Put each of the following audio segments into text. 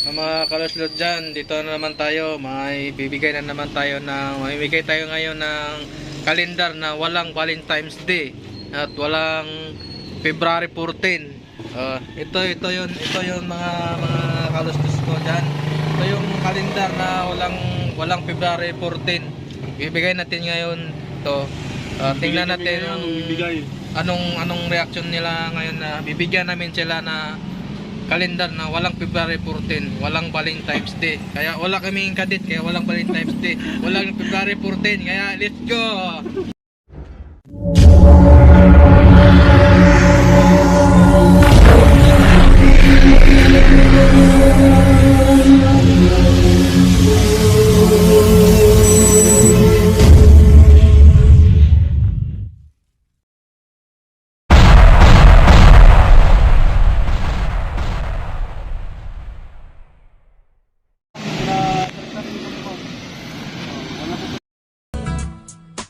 Mga kaluslod dyan, dito na naman tayo. May bibigay na naman tayo mamimigay tayo ngayon ng kalendar na walang Valentine's Day at walang February 14. Ito yung mga kaluslod ko dyan. Ito yung kalendar na walang February 14. Bibigay natin ngayon to. Tingnan natin anong reaction nila ngayon na bibigyan namin sila na kalendar na walang February 14, walang Valentine's Day. Kaya wala kaming kadit, kaya walang Valentine's Day, walang February 14. Kaya let's go.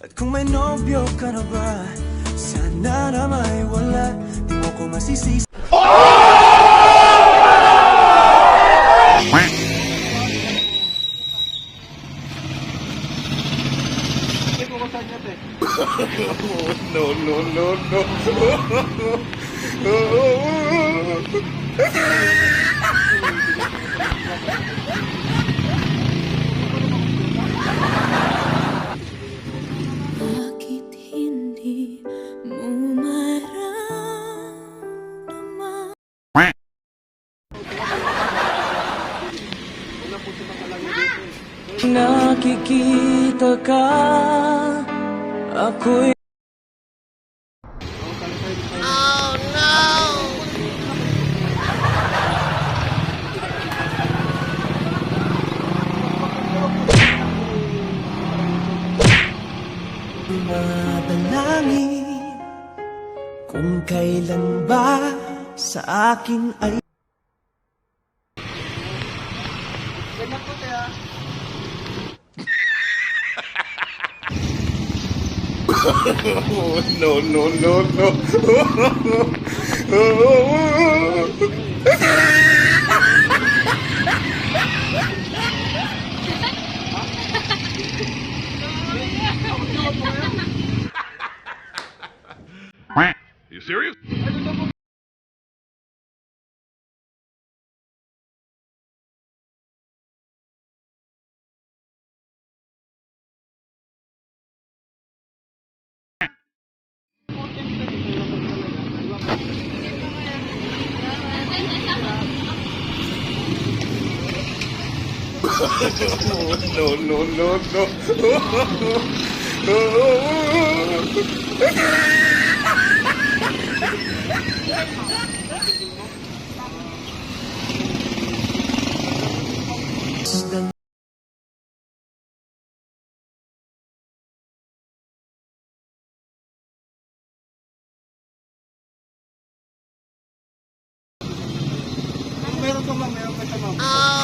At kung may nobyo ka na ba, sana na may wala, di mo ko masisisi. Bakit hindi mo maramdaman? Nakikita ka, ako'y madalangin kung kailan ba sa akin ay You serious?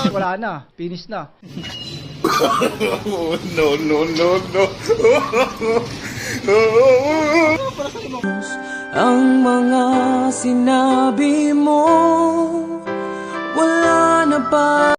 Wala na, finish na. ang mga sinabi mo wala na ba?